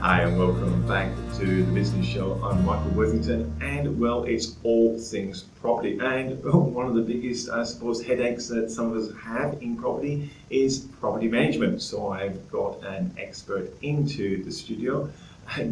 Hi and welcome back to the Business Show. I'm Michael Worthington, and well, it's all things property. And one of the biggest, I suppose, headaches that some of us have in property is property management. So I've got an expert into the studio,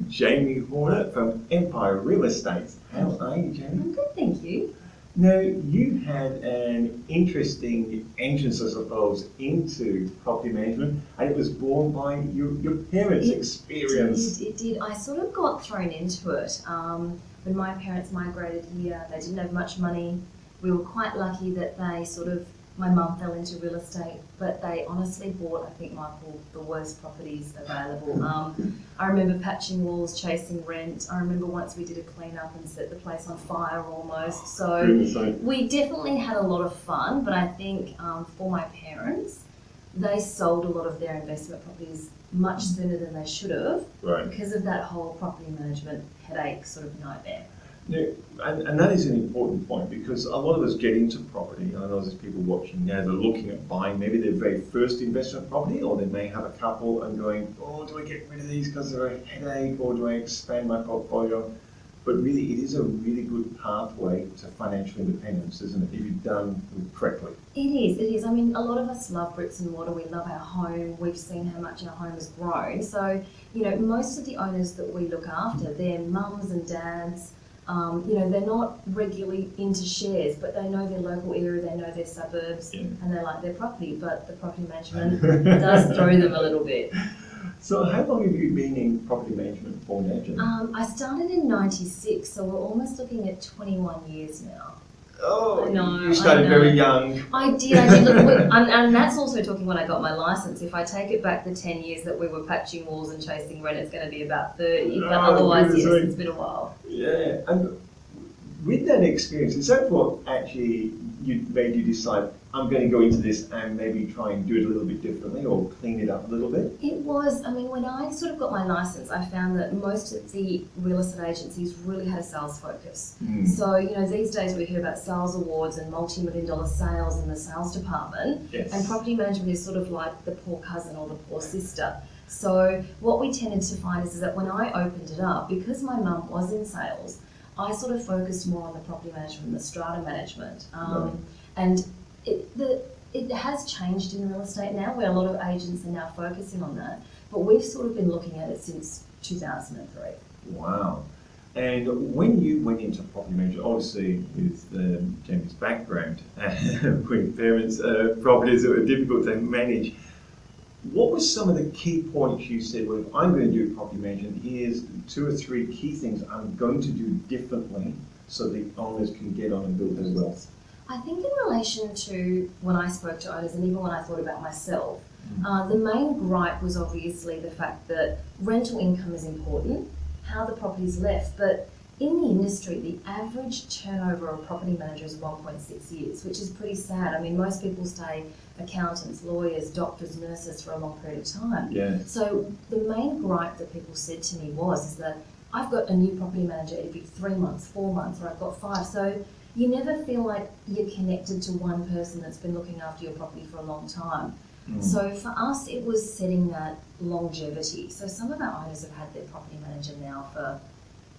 Jamie Horner from Empire Real Estate. How are you, Jamie? I'm good, thank you. Now, you had an interesting entrance, I suppose, into property management, and it was born by your parents' experience. It did. I sort of got thrown into it. When my parents migrated here, they didn't have much money. We were quite lucky that my mum fell into real estate, but they honestly bought, I think, Michael, the worst properties available. I remember patching walls, chasing rent. I remember once we did a clean up and set the place on fire almost. So we definitely had a lot of fun, but I think for my parents, they sold a lot of their investment properties much sooner than they should have, Right. because of that whole property management headache sort of nightmare. Yeah, and that is an important point, because a lot of us get into property. I know there's people watching now, they're looking at buying maybe their very first investment property, or they may have a couple and going, oh, do I get rid of these because they're a headache, or do I expand my portfolio? But really, it is a really good pathway to financial independence, isn't it, if you've done it correctly? It is. I mean, a lot of us love bricks and mortar. We love our home. We've seen how much our home has grown. So, most of the owners that we look after, they're mums and dads. They're not regularly into shares, but they know their local area, they know their suburbs, and they like their property, but the property management does throw them a little bit. So how long have you been in property management for now, Jen? I started in '96, so we're almost looking at 21 years now. Oh, I know, you started very young. I did. Look, and that's also talking when I got my licence. If I take it back the 10 years that we were patching walls and chasing rent, it's going to be about 30. But otherwise, yes, it's been a while. Yeah, and with that experience, is that what actually made you decide, I'm going to go into this and maybe try and do it a little bit differently or clean it up a little bit? It was. I mean, when I sort of got my licence, I found that most of the real estate agencies really had a sales focus. So, these days we hear about sales awards and multi-million-dollar sales in the sales department. Yes. And property management is sort of like the poor cousin or the poor sister. So what we tended to find is that when I opened it up, because my mum was in sales, I sort of focused more on the property management and the strata management. And it has changed in real estate now, where a lot of agents are now focusing on that. But we've sort of been looking at it since 2003. Wow. And when you went into property management, obviously with Jamie's background, with parents' properties that were difficult to manage, what were some of the key points you said, well, if I'm going to do property management, here's 2 or 3 key things I'm going to do differently so the owners can get on and build their wealth? I think in relation to when I spoke to owners, and even when I thought about myself, the main gripe was obviously the fact that rental income is important, how the property's left, but in the industry, the average turnover of a property manager is 1.6 years, which is pretty sad. I mean, most people stay accountants, lawyers, doctors, nurses for a long period of time. Yeah. So the main gripe that people said to me is that I've got a new property manager every 3 months, 4 months, or I've got 5. So you never feel like you're connected to one person that's been looking after your property for a long time. So for us, it was setting that longevity. So some of our owners have had their property manager now for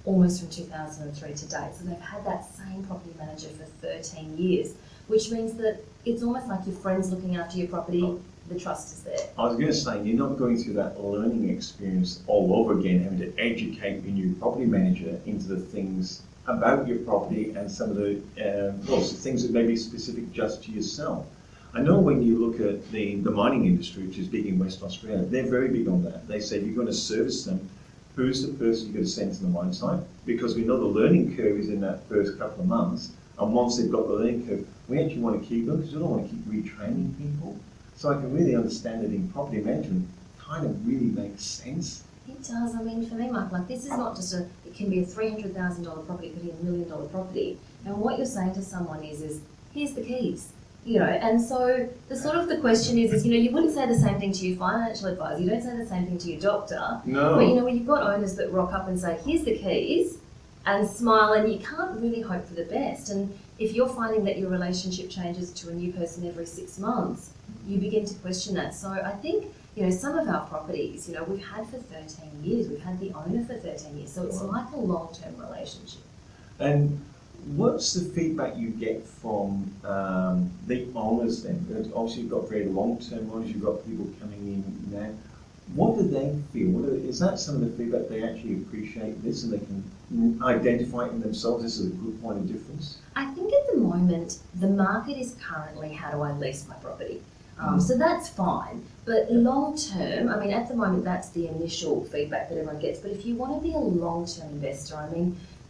almost from 2003 to date. So they've had that same property manager for 13 years, which means that it's almost like your friends looking after your property. The trust is there. I was going to say, you're not going through that learning experience all over again, having to educate your new property manager into the things about your property and some of the things that may be specific just to yourself. I know when you look at the mining industry, which is big in Western Australia, they're very big on that. They say if you're going to service them, who's the person you're going to send to the mine site? Because we know the learning curve is in that first couple of months, and once they've got the learning curve, we actually want to keep them because we don't want to keep retraining people. So I can really understand that in property management kind of really makes sense. It does. I mean, for me, Mark, this is not just it can be a $300,000 property, it could be a $1 million property. And what you're saying to someone is here's the keys. And so the question is, you wouldn't say the same thing to your financial advisor. You don't say the same thing to your doctor. No. But, when you've got owners that rock up and say, here's the keys, and smile, and you can't really hope for the best. And if you're finding that your relationship changes to a new person every 6 months, you begin to question that. So I think some of our properties, we've had for 13 years, we've had the owner for 13 years, so it's like a long-term relationship. And what's the feedback you get from the owners then? Obviously, you've got very long-term owners, you've got people coming in now. What do they feel? Is that some of the feedback they actually appreciate this and they can identify it in themselves? This is a good point of difference. I think at the moment, the market is currently, how do I lease my property? So that's fine. But long term, at the moment, that's the initial feedback that everyone gets. But if you want to be a long-term investor,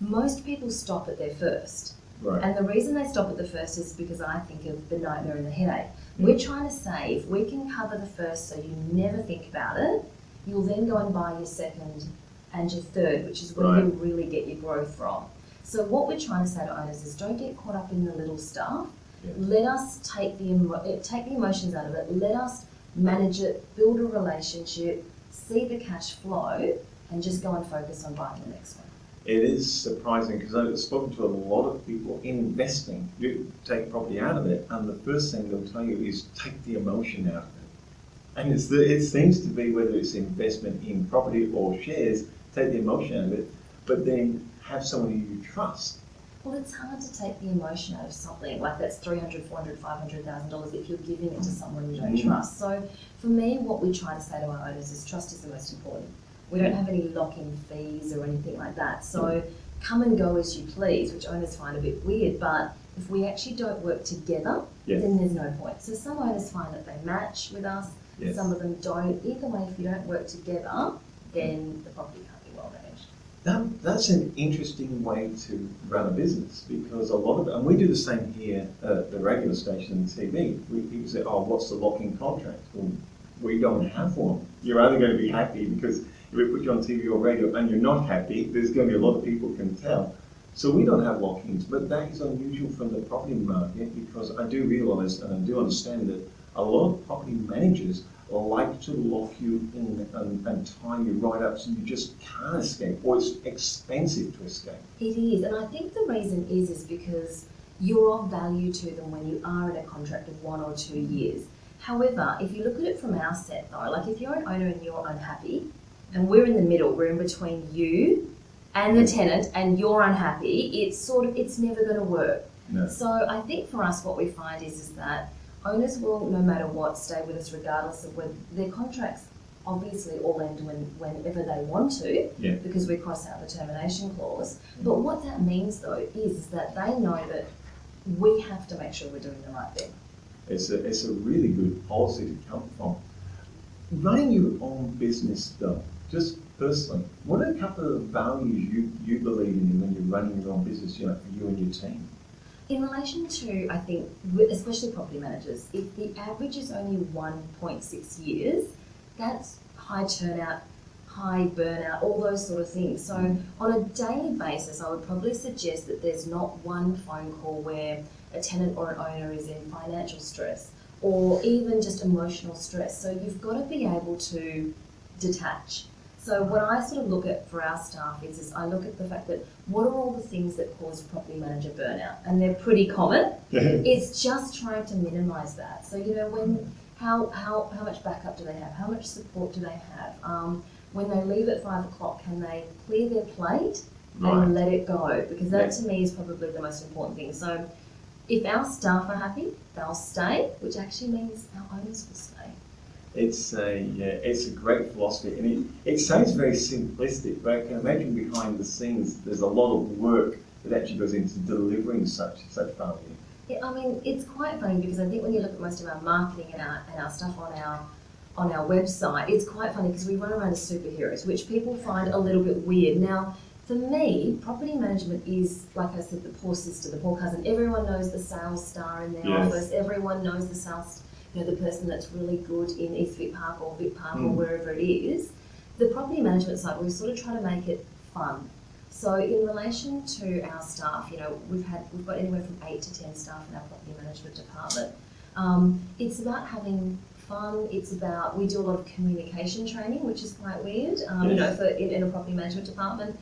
most people stop at their first. Right. And the reason they stop at the first is because I think of the nightmare and the headache. We're trying to say if we can cover the first so you never think about it, you'll then go and buy your second and your third, which is where you really get your growth from. So what we're trying to say to owners is don't get caught up in the little stuff. Yeah. Let us take the emotions out of it. Let us manage it, build a relationship, see the cash flow, and just go and focus on buying the next one. It is surprising because I've spoken to a lot of people in investing. You take property out of it, and the first thing they'll tell you is take the emotion out of it. And it seems to be whether it's investment in property or shares, take the emotion out of it, but then have someone who you trust. Well, it's hard to take the emotion out of something like that's $300,000, $400,000, $500,000 if you're giving it to someone you don't trust. So for me, what we try to say to our owners is trust is the most important. We don't have any lock-in fees or anything like that. So come and go as you please, which owners find a bit weird, but if we actually don't work together, then there's no point. So some owners find that they match with us, some of them don't. Either way, if you don't work together, then the property can't be well managed. That's an interesting way to run a business because a lot of it, and we do the same here at the radio station and TV. People say, oh, what's the lock-in contract? Well, we don't have one. You're only going to be happy because if we put you on TV or radio and you're not happy, there's going to be a lot of people can tell. So we don't have lock-ins, but that is unusual from the property market because I do realise and I do understand that a lot of property managers like to lock you in and tie you right up so you just can't escape, or it's expensive to escape. It is, and I think the reason is because you're of value to them when you are in a contract of 1 or 2 years. However, if you look at it from our set though, like if you're an owner and you're unhappy, and we're in the middle, we're in between you and the tenant and you're unhappy, it's never going to work. No. So I think for us what we find is that owners will, no matter what, stay with us regardless of when their contracts obviously all end whenever they want to, because we cross out the termination clause. But what that means though is that they know that we have to make sure we're doing the right thing. It's a really good policy to come from. Running your own business though, just personally, what are a couple of values you believe in when you're running your own business, for you and your team? In relation to, I think, especially property managers, if the average is only 1.6 years, that's high turnout, high burnout, all those sort of things. So on a daily basis, I would probably suggest that there's not one phone call where a tenant or an owner is in financial stress or even just emotional stress. So you've got to be able to detach. So what I sort of look at for our staff is I look at the fact that what are all the things that cause property manager burnout? And they're pretty common. It's just trying to minimise that. So, how much backup do they have? How much support do they have? When they leave at 5 o'clock, can they clear their plate and let it go? Because that to me is probably the most important thing. So if our staff are happy, they'll stay, which actually means our owners will stay. It's a great philosophy, and it sounds very simplistic, but I can imagine behind the scenes there's a lot of work that actually goes into delivering such value. Yeah, it's quite funny because I think when you look at most of our marketing and our stuff on our website, it's quite funny because we run around as superheroes, which people find a little bit weird. Now, for me, property management is, like I said, the poor sister, the poor cousin. Everyone knows the sales star in their office. Everyone knows the sales, the person that's really good in East Vic Park or Vic Park or wherever it is. The property management side, we sort of try to make it fun. So in relation to our staff, we've got anywhere from 8 to 10 staff in our property management department. It's about having fun. It's about, we do a lot of communication training, which is quite weird, for in a property management department.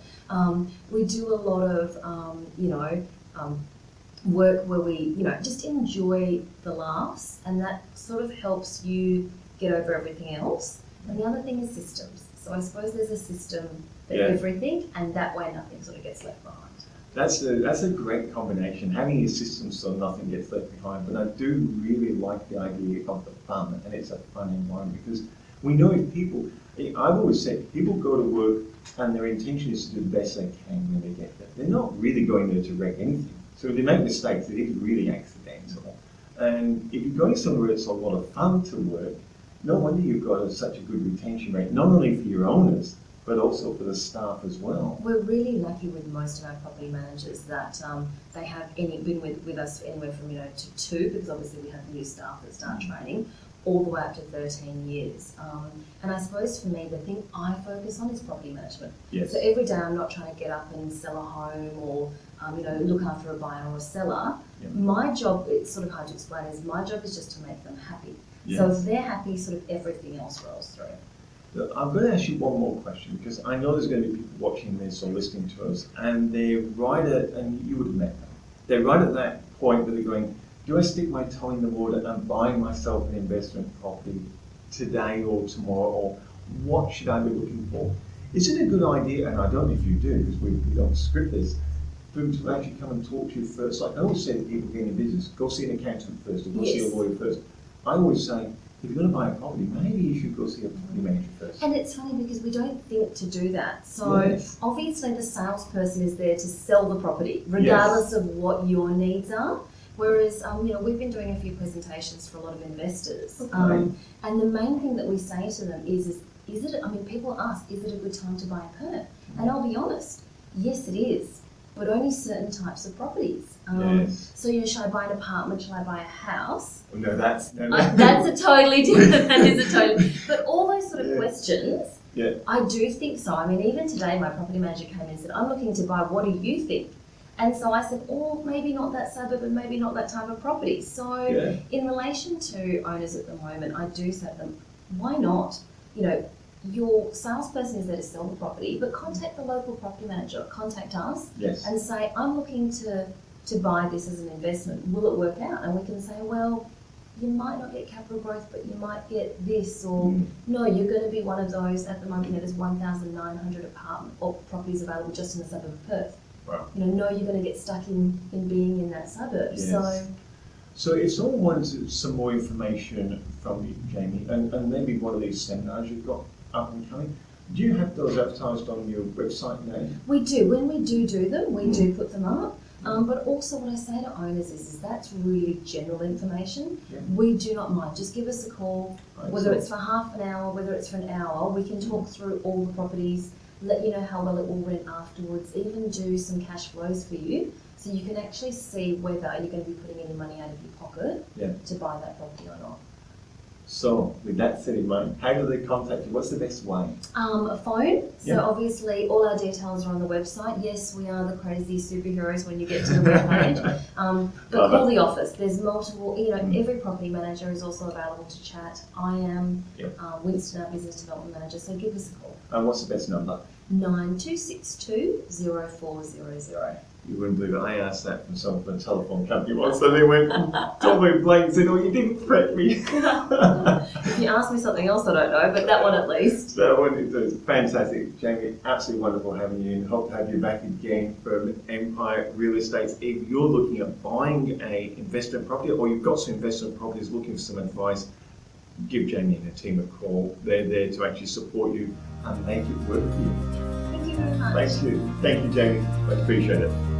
We do a lot of, work where we, just enjoy the laughs, and that sort of helps you get over everything else. And the other thing is systems. So I suppose there's a system for Yeah. everything, and that way nothing sort of gets left behind. That's a great combination, having a system so nothing gets left behind. But I do really like the idea of the fun, and it's a fun environment, because we know if people, I've always said, people go to work and their intention is to do the best they can when they get there. They're not really going there to wreck anything. So if they make mistakes, it is really accidental. And if you're going somewhere where it's a lot of fun to work, no wonder you've got such a good retention rate, not only for your owners, but also for the staff as well. We're really lucky with most of our property managers that they have been with us anywhere from to 2, because obviously we have new staff that start training, all the way up to 13 years. And I suppose for me, the thing I focus on is property management. Yes. So every day I'm not trying to get up and sell a home or look after a buyer or a seller. Yep. My job, it's sort of hard to explain, is my job is just to make them happy. Yes. So if they're happy, sort of everything else rolls through. Look, I'm going to ask you one more question, because I know there's going to be people watching this or listening to us, and they're right at, and you would have met them, they're right at that point where they're going, do I stick my toe in the water and buy myself an investment property today or tomorrow, or what should I be looking for? Is it a good idea, and I don't know if you do, because we don't script this, for them to actually come and talk to you first? Like I always say to people getting in business, go see an accountant first, or go see a lawyer first. I always say, if you're going to buy a property, maybe you should go see a property manager first. And it's funny because we don't think to do that. So obviously the salesperson is there to sell the property, regardless of what your needs are. Whereas, we've been doing a few presentations for a lot of investors. Okay. And the main thing that we say to them is it, people ask, is it a good time to buy a perm? And I'll be honest, yes it is, but only certain types of properties. So, should I buy an apartment? Should I buy a house? Well, no, that's a totally different, that is a totally, but all those sort of questions, I do think so. I mean, even today my property manager came in and said, I'm looking to buy, what do you think? And so I said, maybe not that suburb and maybe not that type of property. So in relation to owners at the moment, I do say to them, why not? Your salesperson is there to sell the property, but contact the local property manager, contact us and say, I'm looking to buy this as an investment. Will it work out? And we can say, well, you might not get capital growth, but you might get this, or no, you're going to be one of those. At the moment, there's 1,900 apartment or properties available just in the suburb of Perth. Wow. No, you're going to get stuck in being in that suburb. Yes. So if someone wanted some more information from you, Jamie, and maybe one of these seminars you've got up and coming, do you have those advertised on your website now? We do. When we do them, we do put them up. But also what I say to owners is that's really general information. We do not mind. Just give us a call, whether it's for half an hour, whether it's for an hour. We can talk through all the properties, let you know how well it will rent afterwards, even do some cash flows for you, so you can actually see whether you're going to be putting any money out of your pocket to buy that property or not. So, with that said in mind, how do they contact you? What's the best way? A phone. So obviously all our details are on the website. Yes, we are the crazy superheroes when you get to the webpage. But call the office. There's multiple, every property manager is also available to chat. I am Winston, our business development manager, so give us a call. And what's the best number? 9262 0400. You wouldn't believe it. I asked that from someone from a telephone company once, and they went, told me blank and said, oh, you didn't threat me. If you ask me something else, I don't know, but that one at least. That one is fantastic. Jamie, absolutely wonderful having you, and hope to have you back again from Empire Real Estate. If you're looking at buying a investment property, or you've got some investment properties looking for some advice, give Jamie and her team a call. They're there to actually support you and make it work for you. Thank you very much. Thank you. Thank you, Jamie. I appreciate it.